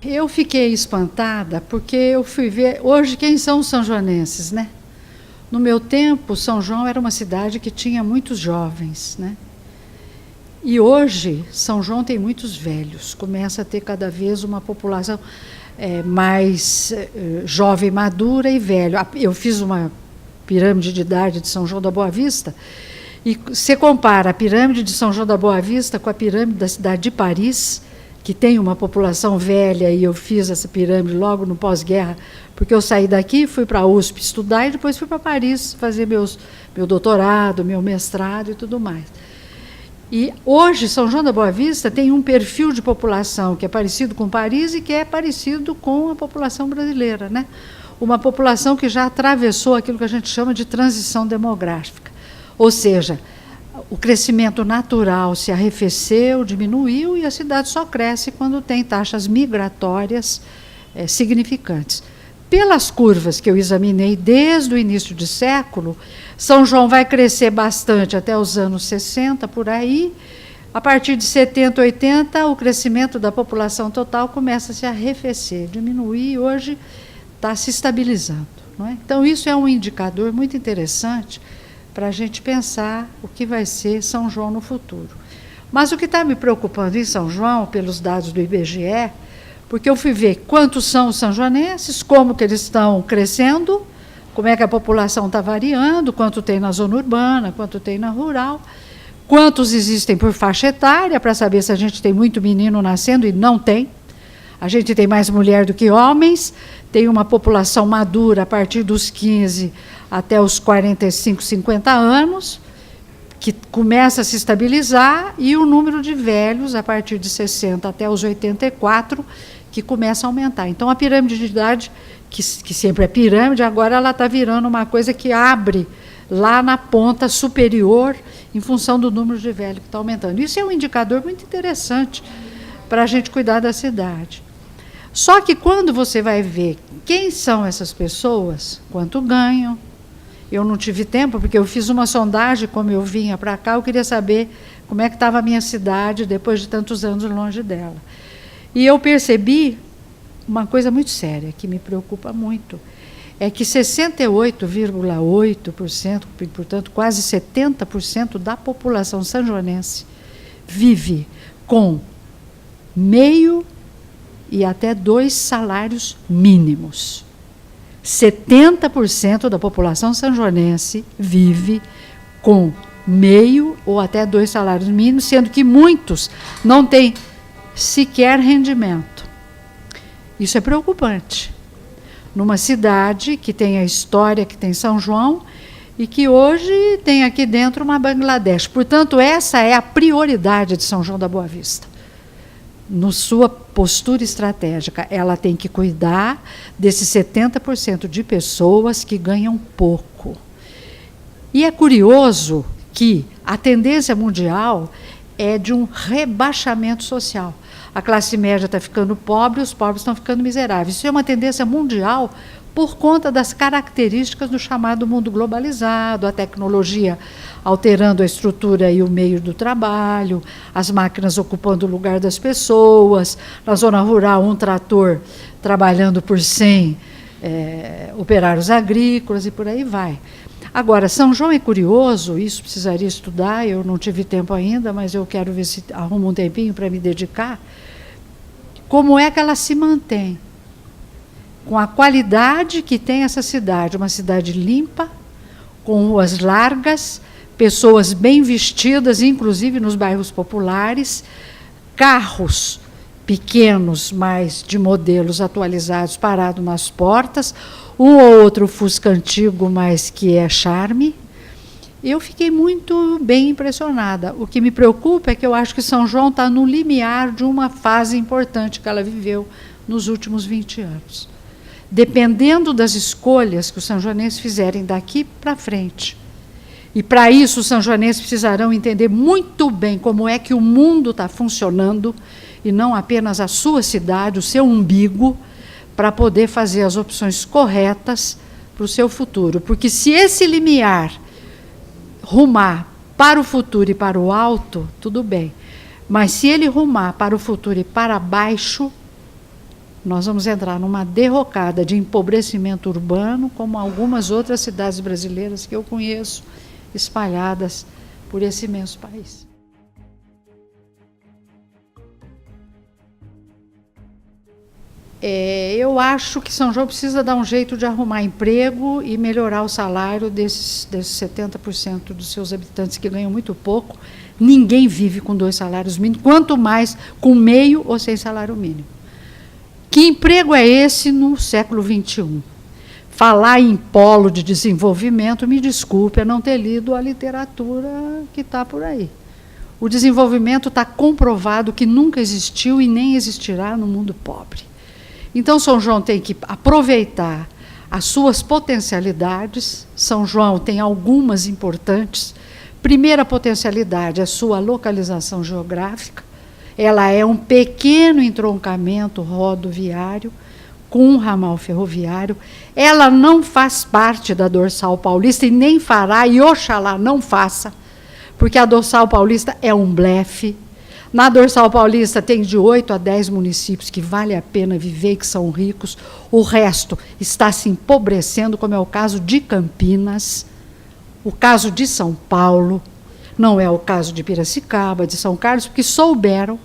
Eu fiquei espantada porque eu fui ver hoje quem são os são-joanenses, né? No meu tempo, São João era uma cidade que tinha muitos jovens, né? E hoje, São João tem muitos velhos, começa a ter cada vez uma população mais jovem, madura e velho. Eu fiz uma pirâmide de idade de São João da Boa Vista, e você compara a pirâmide de São João da Boa Vista com a pirâmide da cidade de Paris, que tem uma população velha, e eu fiz essa pirâmide logo no pós-guerra, porque eu saí daqui, fui para a USP estudar e depois fui para Paris fazer meu doutorado, meu mestrado e tudo mais. E hoje, São João da Boa Vista tem um perfil de população que é parecido com Paris e que é parecido com a população brasileira, né? Uma população que já atravessou aquilo que a gente chama de transição demográfica. Ou seja, o crescimento natural se arrefeceu, diminuiu, e a cidade só cresce quando tem taxas migratórias significantes. Pelas curvas que eu examinei desde o início de século, São João vai crescer bastante até os anos 60, por aí. A partir de 70, 80, o crescimento da população total começa a se arrefecer, diminuir, e hoje está se estabilizando, não é? Então, isso é um indicador muito interessante para a gente pensar o que vai ser São João no futuro. Mas o que está me preocupando em São João, pelos dados do IBGE, porque eu fui ver quantos são os são-joanenses, como que eles estão crescendo, como é que a população está variando, quanto tem na zona urbana, quanto tem na rural, quantos existem por faixa etária, para saber se a gente tem muito menino nascendo, e não tem. A gente tem mais mulher do que homens, tem uma população madura a partir dos 15 até os 45, 50 anos, que começa a se estabilizar, e o número de velhos, a partir de 60 até os 84, que começa a aumentar. Então, a pirâmide de idade, que sempre é pirâmide, agora ela está virando uma coisa que abre lá na ponta superior, em função do número de velhos que está aumentando. Isso é um indicador muito interessante para a gente cuidar da cidade. Só que quando você vai ver quem são essas pessoas, quanto ganham, eu não tive tempo, porque eu fiz uma sondagem, como eu vinha para cá, eu queria saber como é que estava a minha cidade depois de tantos anos longe dela. E eu percebi uma coisa muito séria, que me preocupa muito, é que 68,8%, portanto quase 70% da população sanjoanense vive com meio e até 2 salários mínimos. 70% da população sanjoanense vive com meio ou até 2 salários mínimos, sendo que muitos não têm sequer rendimento. Isso é preocupante. Numa cidade que tem a história que tem São João e que hoje tem aqui dentro uma Bangladesh. Portanto, essa é a prioridade de São João da Boa Vista. Na sua postura estratégica, ela tem que cuidar desses 70% de pessoas que ganham pouco. E é curioso que a tendência mundial é de um rebaixamento social. A classe média está ficando pobre, os pobres estão ficando miseráveis. Isso é uma tendência mundial por conta das características do chamado mundo globalizado, a tecnologia alterando a estrutura e o meio do trabalho, as máquinas ocupando o lugar das pessoas, na zona rural um trator trabalhando por 100 operários agrícolas e por aí vai. Agora, São João é curioso, isso precisaria estudar, eu não tive tempo ainda, mas eu quero ver se arrumo um tempinho para me dedicar. Como é que ela se mantém? Com a qualidade que tem essa cidade, uma cidade limpa, com ruas largas, pessoas bem vestidas, inclusive nos bairros populares, carros pequenos, mas de modelos atualizados, parados nas portas, um ou outro Fusca antigo, mas que é charme. Eu fiquei muito bem impressionada. O que me preocupa é que eu acho que São João está no limiar de uma fase importante que ela viveu nos últimos 20 anos. Dependendo das escolhas que os sanjoanenses fizerem daqui para frente. E para isso os sanjoanenses precisarão entender muito bem como é que o mundo está funcionando, e não apenas a sua cidade, o seu umbigo, para poder fazer as opções corretas para o seu futuro. Porque se esse limiar rumar para o futuro e para o alto, tudo bem. Mas se ele rumar para o futuro e para baixo, nós vamos entrar numa derrocada de empobrecimento urbano, como algumas outras cidades brasileiras que eu conheço, espalhadas por esse imenso país. Eu acho que São João precisa dar um jeito de arrumar emprego e melhorar o salário desses 70% dos seus habitantes que ganham muito pouco. Ninguém vive com 2 salários mínimos, quanto mais com meio ou sem salário mínimo. Que emprego é esse no século XXI? Falar em polo de desenvolvimento, me desculpe, é não ter lido a literatura que está por aí. O desenvolvimento está comprovado que nunca existiu e nem existirá no mundo pobre. Então, São João tem que aproveitar as suas potencialidades. São João tem algumas importantes. Primeira potencialidade é a sua localização geográfica. Ela é um pequeno entroncamento rodoviário com um ramal ferroviário. Ela não faz parte da Dorsal Paulista e nem fará, e oxalá não faça, porque a Dorsal Paulista é um blefe. Na Dorsal Paulista tem de 8 a 10 municípios que vale a pena viver e que são ricos. O resto está se empobrecendo, como é o caso de Campinas, o caso de São Paulo, não é o caso de Piracicaba, de São Carlos, porque souberam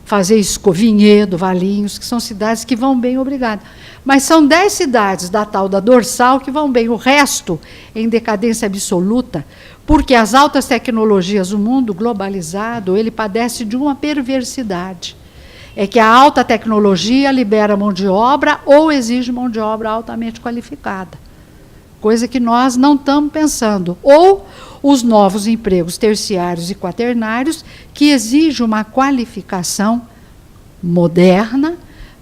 fazer Vinhedo, Valinhos, que são cidades que vão bem, obrigado. Mas são 10 cidades da tal da Dorsal que vão bem, o resto em decadência absoluta, porque as altas tecnologias, o mundo globalizado, ele padece de uma perversidade. É que a alta tecnologia libera mão de obra ou exige mão de obra altamente qualificada. Coisa que nós não estamos pensando. Ou os novos empregos terciários e quaternários, que exigem uma qualificação moderna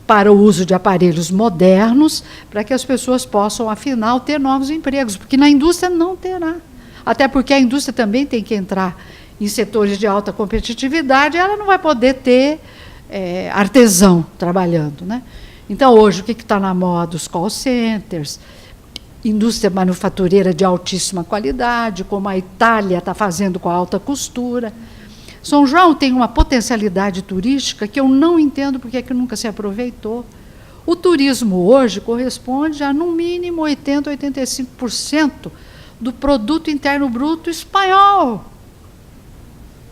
para o uso de aparelhos modernos, para que as pessoas possam, afinal, ter novos empregos, porque na indústria não terá. Até porque a indústria também tem que entrar em setores de alta competitividade, ela não vai poder ter artesão trabalhando, né? Então, hoje, o que está na moda? Os call centers, indústria manufatureira de altíssima qualidade, como a Itália está fazendo com a alta costura. São João tem uma potencialidade turística que eu não entendo porque é que nunca se aproveitou. O turismo hoje corresponde a, no mínimo, 80% a 85% do produto interno bruto espanhol.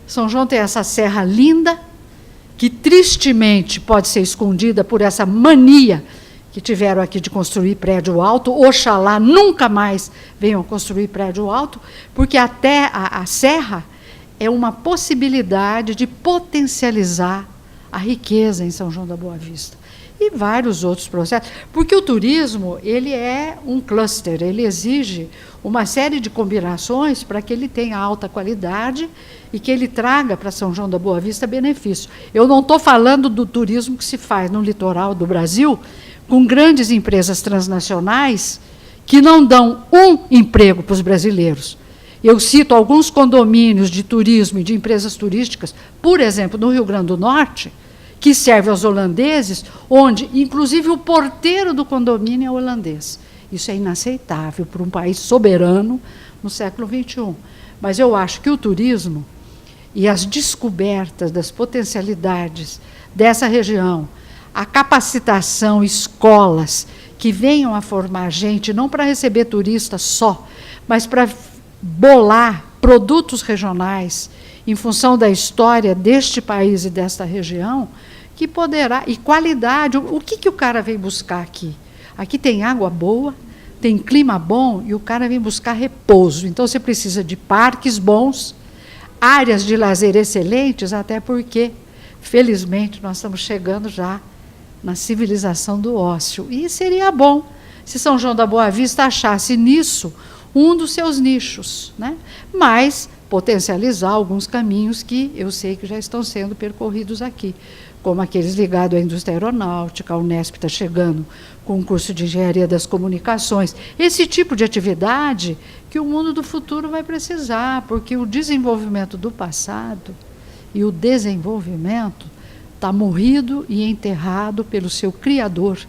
São João tem essa serra linda, que tristemente pode ser escondida por essa mania que tiveram aqui de construir prédio alto. Oxalá nunca mais venham construir prédio alto, porque até a serra é uma possibilidade de potencializar a riqueza em São João da Boa Vista. E vários outros processos, porque o turismo ele é um cluster, ele exige uma série de combinações para que ele tenha alta qualidade e que ele traga para São João da Boa Vista benefício. Eu não estou falando do turismo que se faz no litoral do Brasil, com grandes empresas transnacionais que não dão um emprego para os brasileiros. Eu cito alguns condomínios de turismo e de empresas turísticas, por exemplo, no Rio Grande do Norte, que serve aos holandeses, onde, inclusive, o porteiro do condomínio é holandês. Isso é inaceitável para um país soberano no século XXI. Mas eu acho que o turismo e as descobertas das potencialidades dessa região, a capacitação, escolas que venham a formar gente, não para receber turistas só, mas para bolar produtos regionais em função da história deste país e desta região, que poderá, e qualidade, o que o cara vem buscar aqui? Aqui tem água boa, tem clima bom e o cara vem buscar repouso. Então você precisa de parques bons, áreas de lazer excelentes, até porque, felizmente, nós estamos chegando já na civilização do ócio. E seria bom se São João da Boa Vista achasse nisso um dos seus nichos, né? Mas potencializar alguns caminhos que eu sei que já estão sendo percorridos aqui, como aqueles ligados à indústria aeronáutica. A Unesp está chegando com um curso de engenharia das comunicações. Esse tipo de atividade que o mundo do futuro vai precisar, porque o desenvolvimento do passado e o desenvolvimento está morrido e enterrado pelo seu criador,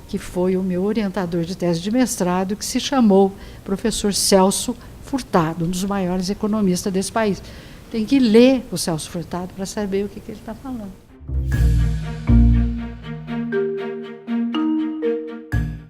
que foi o meu orientador de tese de mestrado, que se chamou professor Celso Furtado, um dos maiores economistas desse país. Tem que ler o Celso Furtado para saber o que ele está falando.